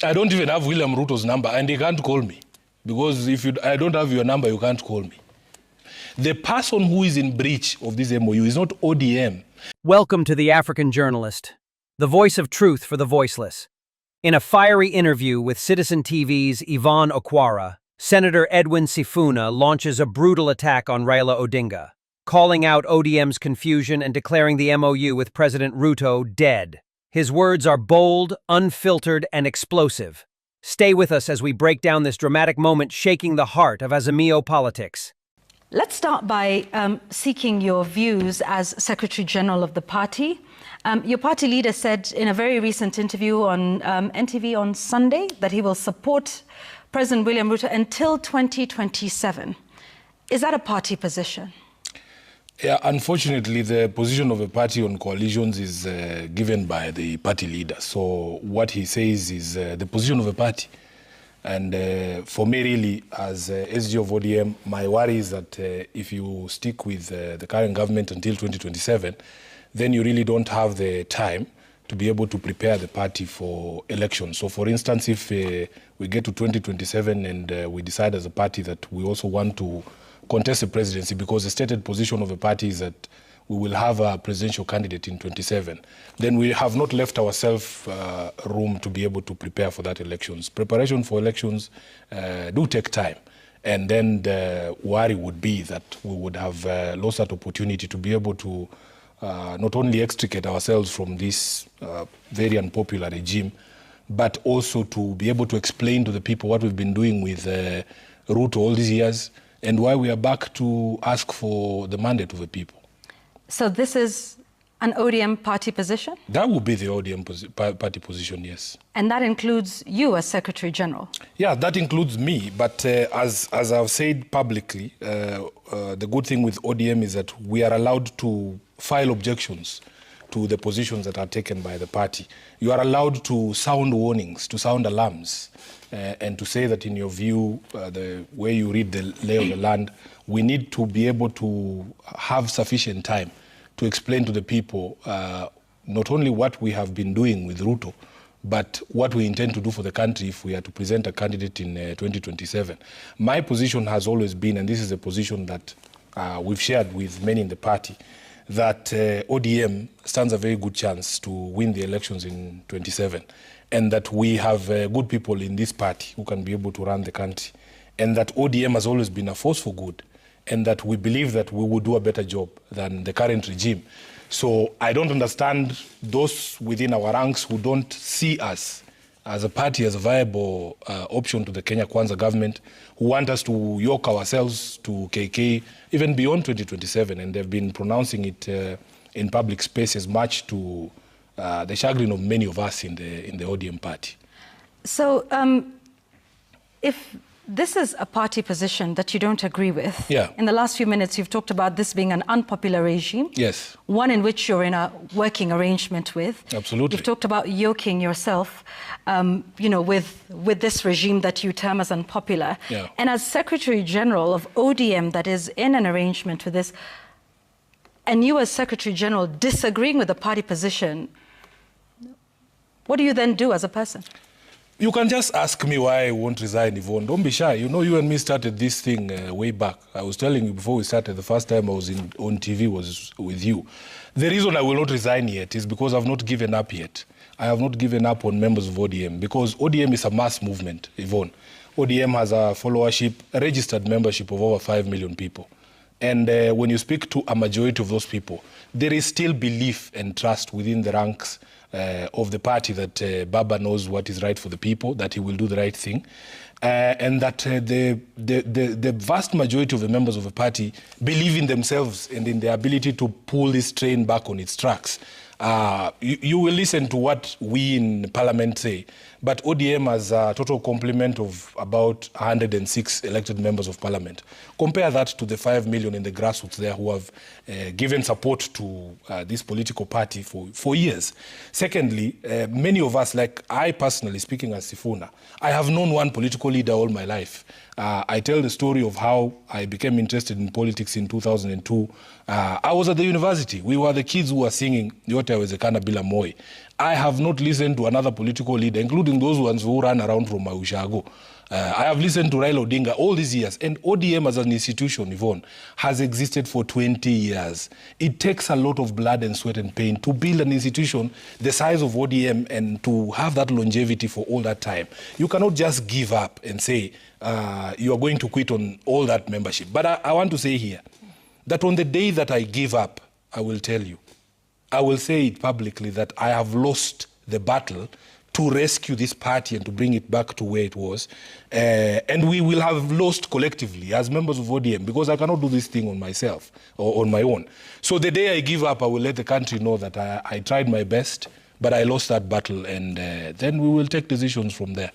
I don't even have William Ruto's number, and he can't call me. Because if I don't have your number, you can't call me. The person who is in breach of this MOU is not ODM. Welcome to The African Journalist, the voice of truth for the voiceless. In a fiery interview with Citizen TV's Yvonne Okwara, Senator Edwin Sifuna launches a brutal attack on Raila Odinga, calling out ODM's confusion and declaring the MOU with President Ruto dead. His words are bold, unfiltered, and explosive. Stay with us as we break down this dramatic moment shaking the heart of Azimio politics. Let's start by seeking your views as Secretary General of the party. Your party leader said in a very recent interview on NTV on Sunday that he will support President William Ruto until 2027. Is that a party position? Yeah, unfortunately, the position of a party on coalitions is given by the party leader. So what he says is the position of a party. And for me, really, as SG of ODM, my worry is that if you stick with the current government until 2027, then you really don't have the time to be able to prepare the party for elections. So, for instance, if we get to 2027 and we decide as a party that we also want to contest the presidency, because the stated position of the party is that we will have a presidential candidate in 27, then we have not left ourselves room to be able to prepare for that elections. Preparation for elections do take time. And then the worry would be that we would have lost that opportunity to be able to not only extricate ourselves from this very unpopular regime, but also to be able to explain to the people what we've been doing with Ruto all these years and why we are back to ask for the mandate of the people. So this is an ODM party position? That would be the ODM party position, yes. And that includes you as Secretary General? Yeah, that includes me. But as I've said publicly, the good thing with ODM is that we are allowed to file objections to the positions that are taken by the party. You are allowed to sound warnings, to sound alarms, and to say that in your view, the way you read the lay of the land, we need to be able to have sufficient time to explain to the people not only what we have been doing with Ruto, but what we intend to do for the country if we are to present a candidate in 2027. My position has always been, and this is a position that we've shared with many in the party, that ODM stands a very good chance to win the elections in 27, and that we have good people in this party who can be able to run the country, and that ODM has always been a force for good, and that we believe that we will do a better job than the current regime. So I don't understand those within our ranks who don't see us as a party as a viable option to the Kenya Kwanza government, who want us to yoke ourselves to KK even beyond 2027, and they've been pronouncing it in public spaces, much to the chagrin of many of us in the ODM party. So if this is a party position that you don't agree with, yeah. In the last few minutes you've talked about this being an unpopular regime. Yes. One in which you're in a working arrangement with. Absolutely. You've talked about yoking yourself, with this regime that you term as unpopular. Yeah. And as Secretary General of ODM that is in an arrangement with this, and you as Secretary General disagreeing with the party position, what do you then do as a person? You can just ask me why I won't resign, Yvonne. Don't be shy. You know, you and me started this thing way back. I was telling you before we started, the first time I was on TV was with you. The reason I will not resign yet is because I've not given up yet. I have not given up on members of ODM, because ODM is a mass movement, Yvonne. ODM has a followership, a registered membership of over 5 million people. And when you speak to a majority of those people, there is still belief and trust within the ranks of the party that Baba knows what is right for the people, that he will do the right thing, and that the vast majority of the members of the party believe in themselves and in their ability to pull this train back on its tracks. You will listen to what we in Parliament say, but ODM has a total complement of about 106 elected members of Parliament. Compare that to the 5 million in the grassroots there who have given support to this political party for years. Secondly, many of us, like I personally, speaking as Sifuna, I have known one political leader all my life. I tell the story of how I became interested in politics in 2002. I was at the university. We were the kids who were singing, "Yote yote yawezekana bila Moi. I have not listened to another political leader, including those ones who run around from Ushago. I have listened to Raila Odinga all these years, and ODM as an institution, Yvonne, has existed for 20 years. It takes a lot of blood and sweat and pain to build an institution the size of ODM and to have that longevity for all that time. You cannot just give up and say you are going to quit on all that membership. But I want to say here that on the day that I give up, I will tell you, I will say it publicly that I have lost the battle to rescue this party and to bring it back to where it was. And we will have lost collectively as members of ODM, because I cannot do this thing on myself or on my own. So the day I give up, I will let the country know that I tried my best, but I lost that battle, and then we will take decisions from there.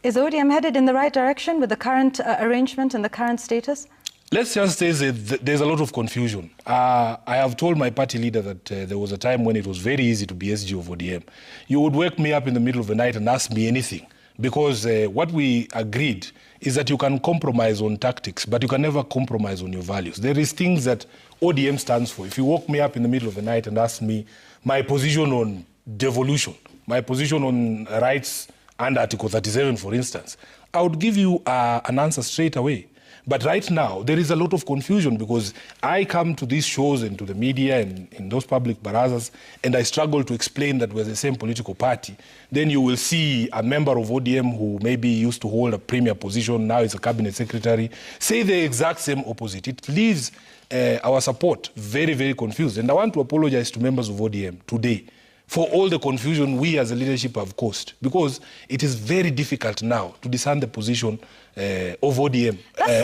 Is ODM headed in the right direction with the current arrangement and the current status? Let's just say that there's a lot of confusion. I have told my party leader that there was a time when it was very easy to be SG of ODM. You would wake me up in the middle of the night and ask me anything, because what we agreed is that you can compromise on tactics, but you can never compromise on your values. There is things that ODM stands for. If you woke me up in the middle of the night and asked me my position on devolution, my position on rights under Article 37, for instance, I would give you an answer straight away. But right now, there is a lot of confusion, because I come to these shows and to the media and in those public barazas, and I struggle to explain that we're the same political party. Then you will see a member of ODM who maybe used to hold a premier position, now is a cabinet secretary, say the exact same opposite. It leaves our support very, very confused. And I want to apologize to members of ODM today for all the confusion we as a leadership have caused, because it is very difficult now to discern the position of ODM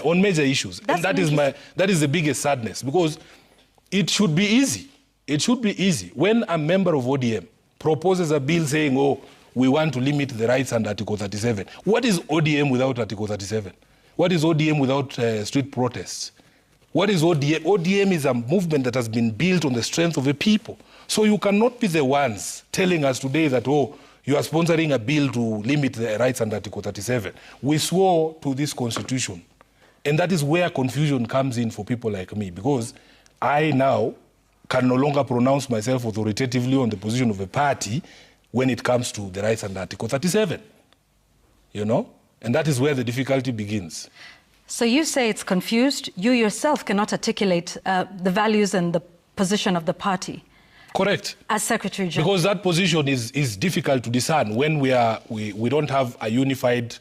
on major issues. And that is the biggest sadness, because it should be easy. It should be easy. When a member of ODM proposes a bill saying, oh, we want to limit the rights under Article 37. What is ODM without Article 37? What is ODM without street protests? What is ODM? ODM is a movement that has been built on the strength of the people. So you cannot be the ones telling us today that, oh, you are sponsoring a bill to limit the rights under Article 37. We swore to this constitution. And that is where confusion comes in for people like me, because I now can no longer pronounce myself authoritatively on the position of a party when it comes to the rights under Article 37. You know? And that is where the difficulty begins. So you say it's confused. You yourself cannot articulate the values and the position of the party. Correct. As Secretary General. Because that position is difficult to discern when we don't have a unified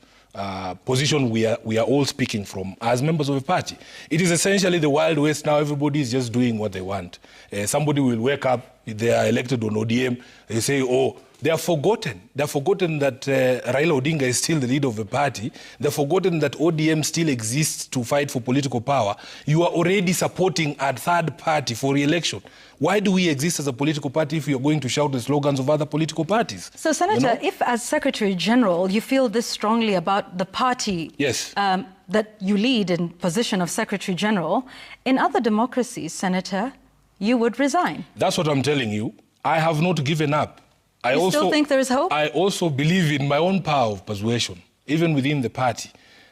position we are all speaking from as members of a party. It is essentially the Wild West now. Everybody is just doing what they want. Somebody will wake up, they are elected on ODM, they say, oh, they are forgotten. They're forgotten that Raila Odinga is still the leader of the party. They're forgotten that ODM still exists to fight for political power. You are already supporting a third party for re-election. Why do we exist as a political party if you're going to shout the slogans of other political parties? So, Senator, if as Secretary General you feel this strongly about the party yes. That you lead in position of Secretary General, in other democracies, Senator, you would resign. That's what I'm telling you. I have not given up. You still think there is hope? I also believe in my own power of persuasion, even within the party,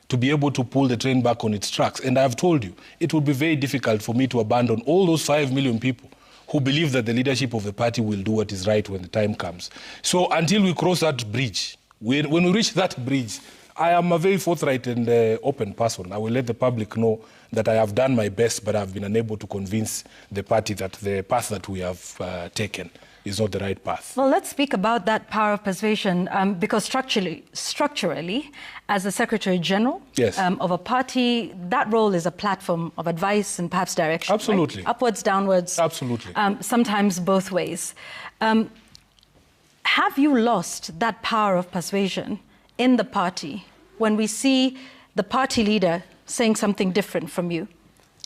to be able to pull the train back on its tracks. And I've told you, it will be very difficult for me to abandon all those 5 million people who believe that the leadership of the party will do what is right when the time comes. So until we cross that bridge, when we reach that bridge, I am a very forthright and open person. I will let the public know that I have done my best, but I've been unable to convince the party that the path that we have taken is not the right path. Well, let's speak about that power of persuasion, because structurally, as the Secretary General yes. Of a party, that role is a platform of advice and perhaps direction. Absolutely. Right? Upwards, downwards. Absolutely. Sometimes both ways. Have you lost that power of persuasion in the party when we see the party leader saying something different from you?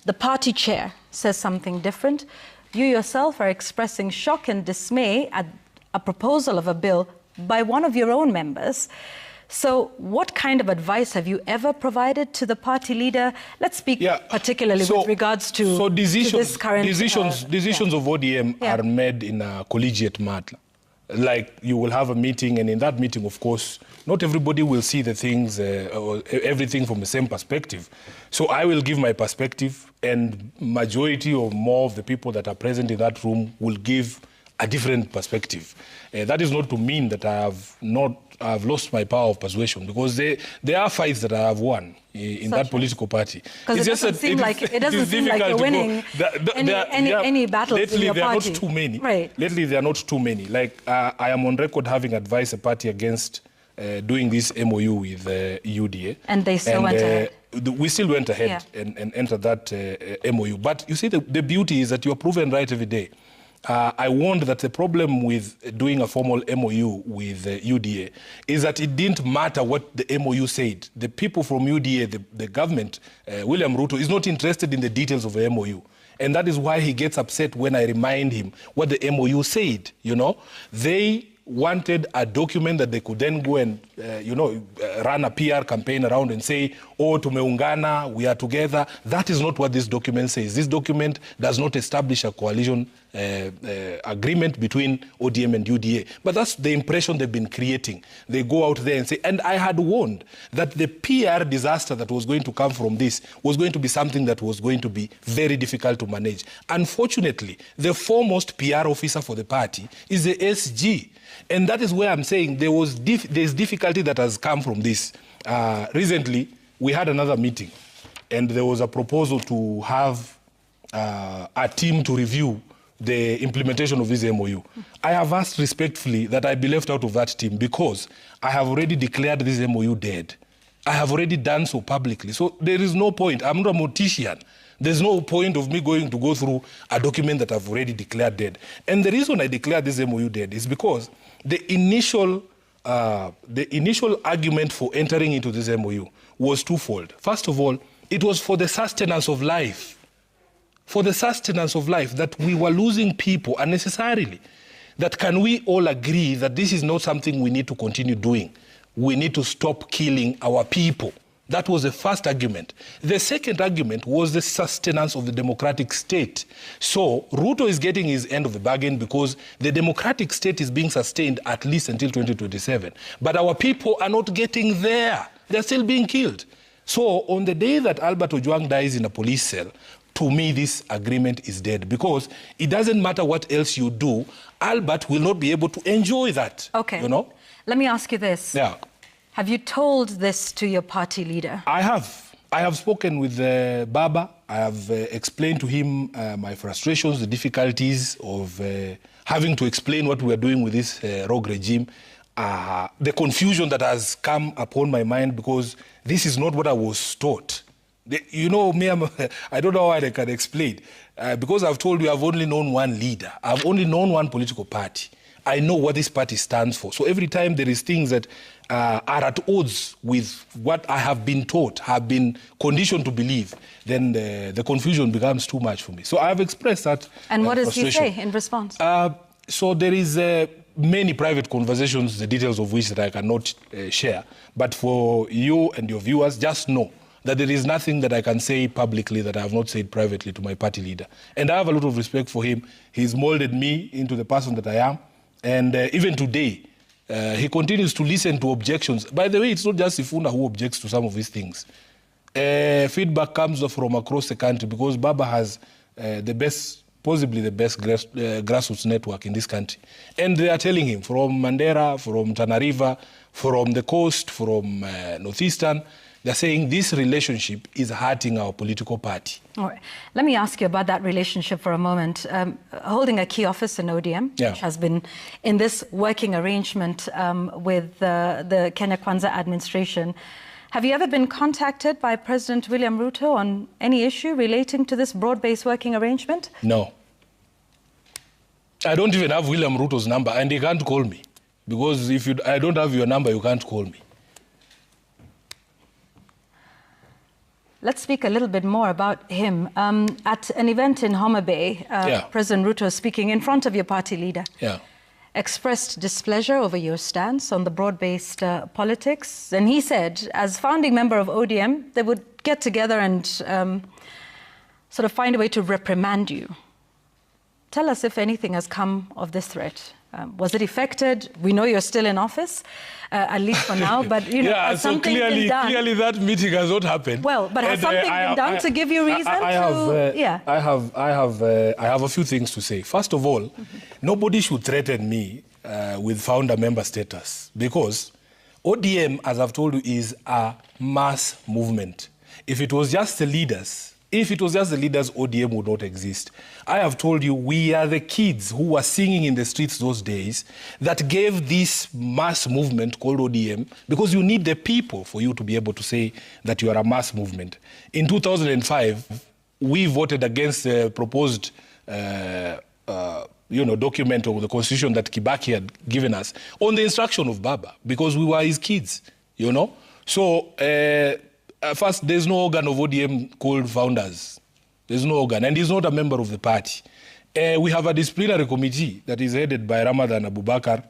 The party chair says something different. You yourself are expressing shock and dismay at a proposal of a bill by one of your own members. So what kind of advice have you ever provided to the party leader? Let's speak particularly with regards to, this current... Decisions of ODM are made in a collegiate manner. Like, you will have a meeting, and in that meeting, of course, not everybody will see the things or everything from the same perspective. So I will give my perspective, and majority or more of the people that are present in that room will give a different perspective. That is not to mean that I've lost my power of persuasion, because there are fights that I have won in that political party. Because it doesn't seem like you're winning any battles in your party. Lately, there are not too many. Right. Lately, there are not too many. Like, I am on record having advised a party against doing this MOU with UDA. And they still went ahead. We still went ahead and entered that MOU. But you see, the beauty is that you are proven right every day. I warned that the problem with doing a formal MOU with UDA is that it didn't matter what the MOU said. The people from UDA, the government, William Ruto, is not interested in the details of the MOU. And that is why he gets upset when I remind him what the MOU said. You know, they wanted a document that they could then go and, run a PR campaign around and say, oh, tumeungana, we are together. That is not what this document says. This document does not establish a coalition agreement between ODM and UDA. But that's the impression they've been creating. They go out there and say, and I had warned that the PR disaster that was going to come from this was going to be something that was going to be very difficult to manage. Unfortunately, the foremost PR officer for the party is the SG. And that is where I'm saying there's difficulty that has come from this. Recently, we had another meeting, and there was a proposal to have a team to review the implementation of this MOU. I have asked respectfully that I be left out of that team, because I have already declared this MOU dead. I have already done so publicly. So there is no point. I'm not a mortician. There's no point of me going to go through a document that I've already declared dead. And the reason I declared this MOU dead is because the initial argument for entering into this MOU was twofold. First of all, it was for the sustenance of life. For the sustenance of life, that we were losing people unnecessarily. That can we all agree that this is not something we need to continue doing? We need to stop killing our people. That was the first argument. The second argument was the sustenance of the democratic state. So Ruto is getting his end of the bargain because the democratic state is being sustained at least until 2027. But our people are not getting there. They're still being killed. So on the day that Albert Ojwang dies in a police cell, to me, this agreement is dead, because it doesn't matter what else you do, Albert will not be able to enjoy that. Okay. You know? Let me ask you this. Yeah. Have you told this to your party leader? I have. I have spoken with Baba. I have explained to him my frustrations, the difficulties of having to explain what we are doing with this rogue regime, the confusion that has come upon my mind, because this is not what I was taught. You know, me, I don't know how I can explain. Because I've told you I've only known one leader. I've only known one political party. I know what this party stands for. So every time there is things that are at odds with what I have been taught, have been conditioned to believe, then the confusion becomes too much for me. So I have expressed that. And what does he say in response? So there is many private conversations, the details of which that I cannot share. But for you and your viewers, just know that there is nothing that I can say publicly that I have not said privately to my party leader. And I have a lot of respect for him. He's molded me into the person that I am. And even today, he continues to listen to objections. By the way, it's not just Sifuna who objects to some of these things. Feedback comes from across the country, because Baba has possibly the best grassroots network in this country. And they are telling him from Mandera, from Tana River, from the coast, from Northeastern, they're saying this relationship is hurting our political party. All right. Let me ask you about that relationship for a moment. Holding a key office in ODM, which has been in this working arrangement with the Kenya Kwanza administration, have you ever been contacted by President William Ruto on any issue relating to this broad-based working arrangement? No. I don't even have William Ruto's number, and he can't call me. Because if I don't have your number, you can't call me. Let's speak a little bit more about him. At an event in Homa Bay, President Ruto, speaking in front of your party leader, expressed displeasure over your stance on the broad-based politics. And he said, as founding member of ODM, they would get together and sort of find a way to reprimand you. Tell us if anything has come of this threat. Was it effected? We know you're still in office, at least for now, but has so something been done? clearly that meeting has not happened. Well, but has something been done to give you reason I have a few things to say. First of all, nobody should threaten me with founder member status, because ODM, as I've told you, is a mass movement. If it was just the leaders, ODM would not exist. I have told you, we are the kids who were singing in the streets those days that gave this mass movement called ODM, because you need the people for you to be able to say that you are a mass movement. In 2005, we voted against the proposed document of the constitution that Kibaki had given us on the instruction of Baba, because we were his kids, So, first, there's no organ of ODM called founders. There's no organ, and he's not a member of the party. We have a disciplinary committee that is headed by Ramadan Abubakar,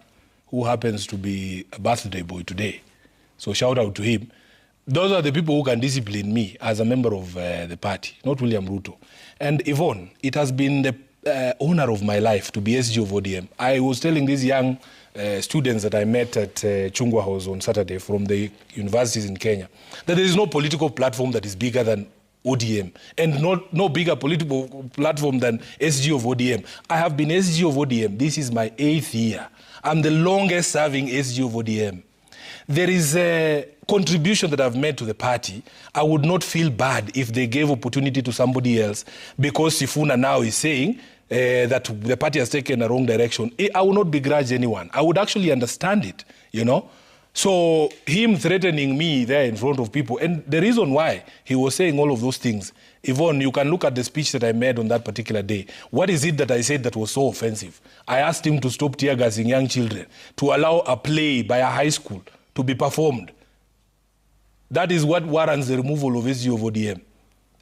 who happens to be a birthday boy today. So shout out to him. Those are the people who can discipline me as a member of the party, not William Ruto. And Yvonne, it has been the honor of my life to be SG of ODM. I was telling these young students that I met at Chungwa House on Saturday from the universities in Kenya that there is no political platform that is bigger than ODM, and no bigger political platform than SG of ODM. I have been SG of ODM. This is my 8th year. I'm the longest serving SG of ODM. There is a contribution that I've made to the party. I would not feel bad if they gave opportunity to somebody else, because Sifuna now is saying that the party has taken a wrong direction. I will not begrudge anyone. I would actually understand it, So him threatening me there in front of people, and the reason why he was saying all of those things, Yvonne, you can look at the speech that I made on that particular day. What is it that I said that was so offensive? I asked him to stop tear gassing young children, to allow a play by a high school to be performed. That is what warrants the removal of SG of ODM.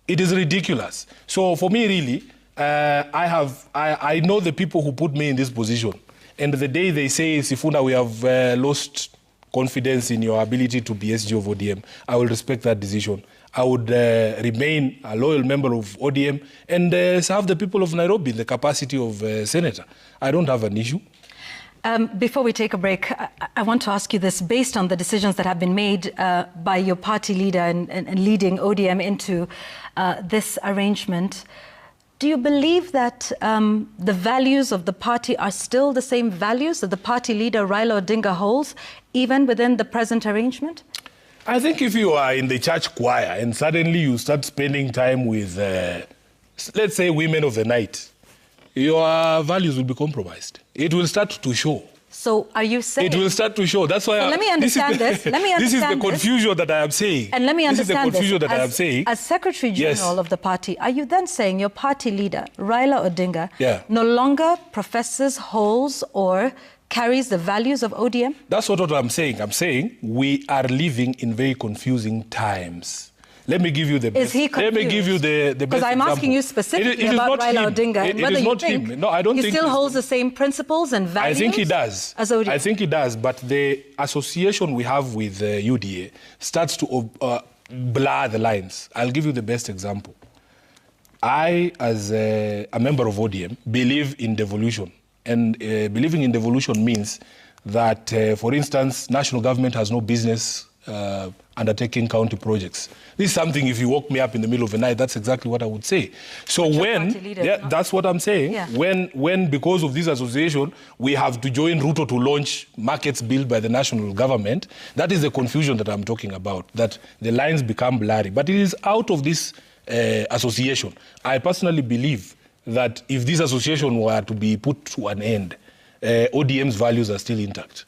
It is ridiculous. So for me, really, I know the people who put me in this position. And the day they say, Sifuna, we have lost confidence in your ability to be SG of ODM, I will respect that decision. I would remain a loyal member of ODM and serve the people of Nairobi in the capacity of senator. I don't have an issue. Before we take a break, I want to ask you this. Based on the decisions that have been made by your party leader and leading ODM into this arrangement, do you believe that the values of the party are still the same values that the party leader Raila Odinga holds, even within the present arrangement? I think if you are in the church choir and suddenly you start spending time with, let's say, women of the night, your values will be compromised. It will start to show. So are you saying... It will start to show. That's why... So let me understand this. This is the confusion that I am saying. And let me understand this. This is the confusion that I am saying. As Secretary General of the party, are you then saying your party leader, Raila Odinga, no longer professes, holds, or carries the values of ODM? That's what I'm saying. I'm saying we are living in very confusing times. Let me give you the best. Is he confused? Let me give you the best Because I'm asking you specifically about Raila Odinga and whether you think no, I don't he think still holds the same principles and values. I think he does. As ODM. I think he does, but the association we have with UDA starts to blur the lines. I'll give you the best example. I, as a member of ODM, believe in devolution. And believing in devolution means that, for instance, national government has no business undertaking county projects. This is something, if you woke me up in the middle of the night, that's exactly what I would say. So that's what I'm saying. Yeah. When because of this association, we have to join Ruto to launch markets built by the national government, that is the confusion that I'm talking about, that the lines become blurry. But it is out of this association. I personally believe that if this association were to be put to an end, ODM's values are still intact.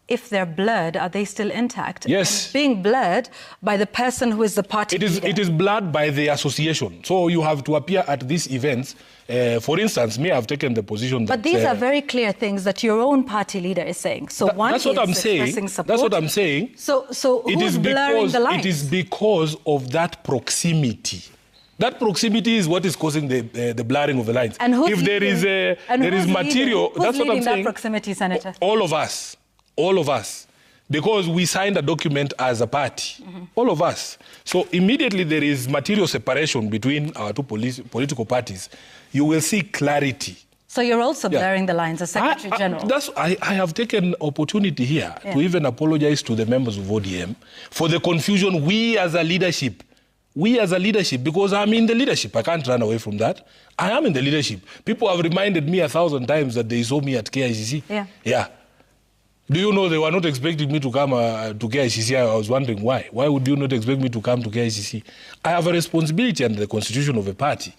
If they're blurred, are they still intact? Yes. And being blurred by the person who is the party leader. It is blurred by the association. So you have to appear at these events. For instance, me, I've taken the position that... But these are very clear things that your own party leader is saying. So that's what I'm saying. Support. That's what I'm saying. So who's blurring the lines? It is because of that proximity. That proximity is what is causing the blurring of the lines. And if there is material... That's what I'm saying. That proximity, Senator? All of us. All of us, because we signed a document as a party, all of us. So immediately there is material separation between our two political parties. You will see clarity So you're also blurring the lines as Secretary General. I have taken opportunity here to even apologize to the members of ODM for the confusion we as a leadership, because I'm in the leadership. I can't run away from that. I am in the leadership. People have reminded me 1,000 times that they saw me at KICC. Yeah. Do you know they were not expecting me to come to KICC? I was wondering why. Why would you not expect me to come to KICC? I have a responsibility under the constitution of a party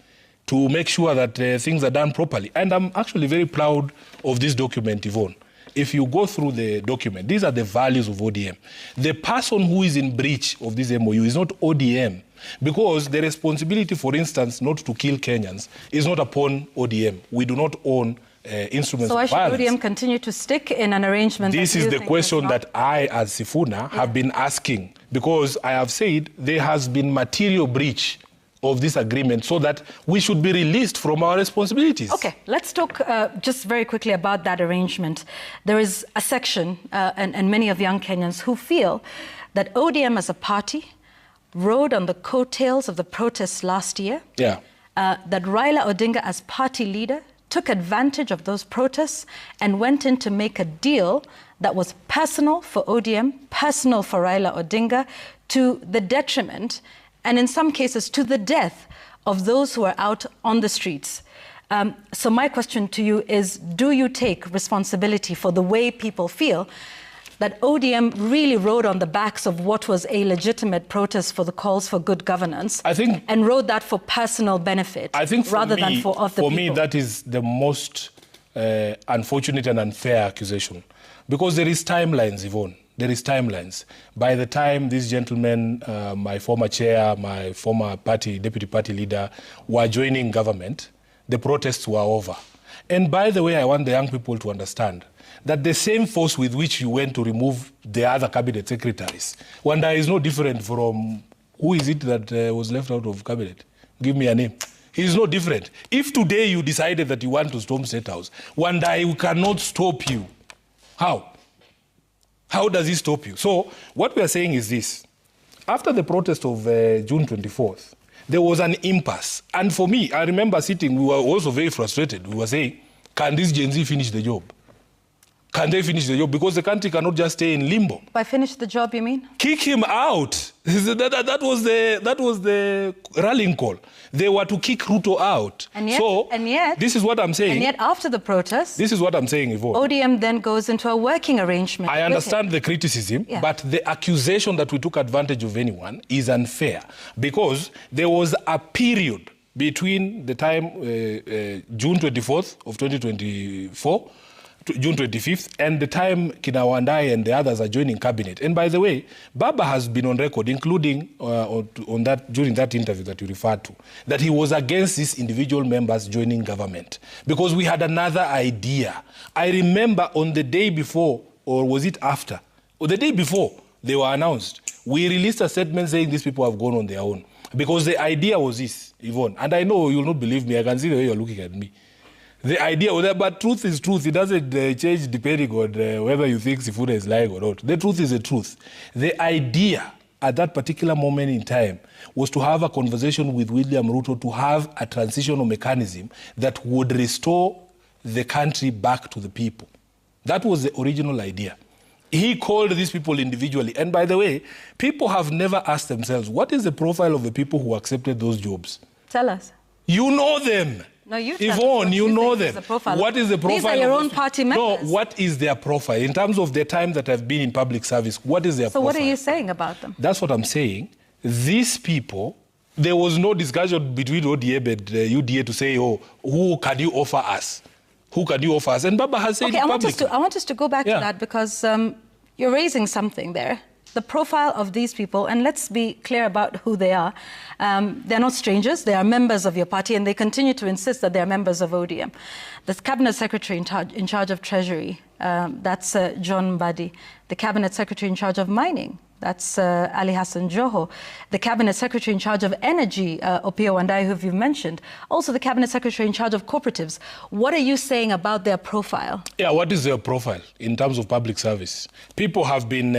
to make sure that things are done properly. And I'm actually very proud of this document, Yvonne. If you go through the document, these are the values of ODM. The person who is in breach of this MOU is not ODM, because the responsibility, for instance, not to kill Kenyans is not upon ODM. We do not own instruments of violence. So why should ODM continue to stick in an arrangement? This is the question that I, as Sifuna, have been asking, because I have said there has been material breach of this agreement, so that we should be released from our responsibilities. Okay, let's talk just very quickly about that arrangement. There is a section, and many of young Kenyans, who feel that ODM as a party rode on the coattails of the protests last year. That Raila Odinga as party leader took advantage of those protests and went in to make a deal that was personal for ODM, personal for Raila Odinga, to the detriment, and in some cases to the death, of those who are out on the streets. So my question to you is, do you take responsibility for the way people feel that ODM really rode on the backs of what was a legitimate protest for the calls for good governance, and rode that for personal benefit, rather than for of the people? For me, that is the most unfortunate and unfair accusation, because there is timelines, Yvonne. There is timelines. By the time these gentlemen, my former chair, my former deputy party leader, were joining government, the protests were over. And by the way, I want the young people to understand that the same force with which you went to remove the other cabinet secretaries, Wanda is no different from who is it that was left out of cabinet? Give me a name. He is no different. If today you decided that you want to storm State House, Wanda cannot stop you. How? How does he stop you? So what we are saying is this. After the protest of June 24th, there was an impasse. And for me, I remember sitting, we were also very frustrated. We were saying, can this Gen Z finish the job? Can they finish the job? Because the country cannot just stay in limbo. By finish the job, you mean? Kick him out. That was the rallying call. They were to kick Ruto out. And yet, this is what I'm saying. And yet, after the protest, this is what I'm saying, Yvonne. ODM then goes into a working arrangement. I understand the criticism, but the accusation that we took advantage of anyone is unfair, because there was a period between the time June 24th of 2024, June 25th, and the time Kina Wandai and the others are joining cabinet. And by the way, Baba has been on record, including during that interview that you referred to, that he was against these individual members joining government because we had another idea. I remember on the day before, or was it after, or the day before they were announced, we released a statement saying these people have gone on their own. Because the idea was this, Yvonne, and I know you'll not believe me, I can see the way you're looking at me. The idea was that, but truth is truth. It doesn't change depending on whether you think Sifuna is lying or not. The truth is the truth. The idea at that particular moment in time was to have a conversation with William Ruto to have a transitional mechanism that would restore the country back to the people. That was the original idea. He called these people individually. And by the way, people have never asked themselves, what is the profile of the people who accepted those jobs? Tell us. You know them. No, you Yvonne, you know them. What is the profile? These are your own party members. No, what is their profile? In terms of the time that I've been in public service, what is their profile? So what are you saying about them? That's what I'm saying. These people, there was no discussion between ODM and UDA to say, oh, who can you offer us? Who can you offer us? And Baba has said publicly. I want us to go back to that, because you're raising something there. The profile of these people, and let's be clear about who they are. They're not strangers. They are members of your party, and they continue to insist that they're members of ODM. The Cabinet Secretary in charge of Treasury, that's John Mbadi. The Cabinet Secretary in charge of Mining, that's Ali Hassan Joho. The Cabinet Secretary in charge of Energy, Opiyo Wandayi, who you've mentioned. Also the Cabinet Secretary in charge of Cooperatives. What are you saying about their profile? Yeah, what is their profile in terms of public service? People have been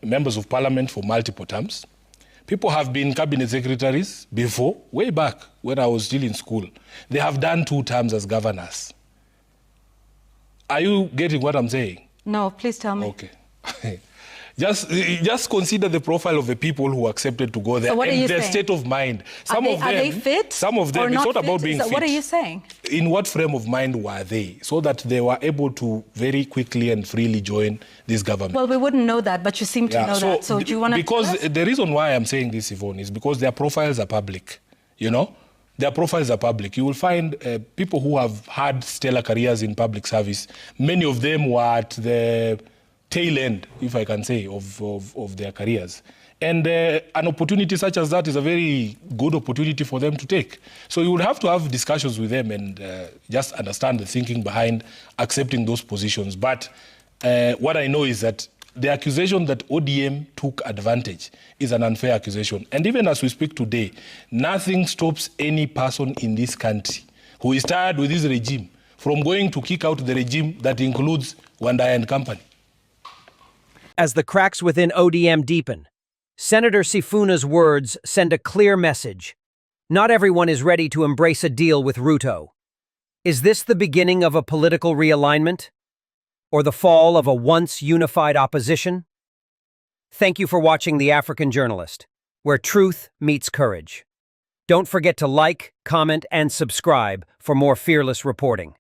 members of parliament for multiple terms. People have been cabinet secretaries before, way back when I was still in school. They have done 2 terms as governors. Are you getting what I'm saying? No, please tell me. Okay. Just consider the profile of the people who accepted to go there, so what and are you their saying? state of mind. Are they fit? Some of them, it's not about being fit. What are you saying? In what frame of mind were they, so that they were able to very quickly and freely join this government? Well, we wouldn't know that, but you seem to know that. So do you want to? Because the reason why I'm saying this, Yvonne, is because their profiles are public. You know, their profiles are public. You will find people who have had stellar careers in public service. Many of them were at the tail end, if I can say, of their careers. And an opportunity such as that is a very good opportunity for them to take. So you would have to have discussions with them and just understand the thinking behind accepting those positions. But what I know is that the accusation that ODM took advantage is an unfair accusation. And even as we speak today, nothing stops any person in this country who is tired with this regime from going to kick out the regime that includes Wandai and company. As the cracks within ODM deepen, Senator Sifuna's words send a clear message. Not everyone is ready to embrace a deal with Ruto. Is this the beginning of a political realignment? Or the fall of a once unified opposition? Thank you for watching The African Journalist, where truth meets courage. Don't forget to like, comment, and subscribe for more fearless reporting.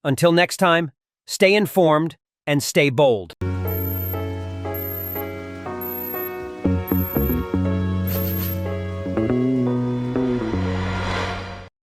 Until next time, stay informed and stay bold.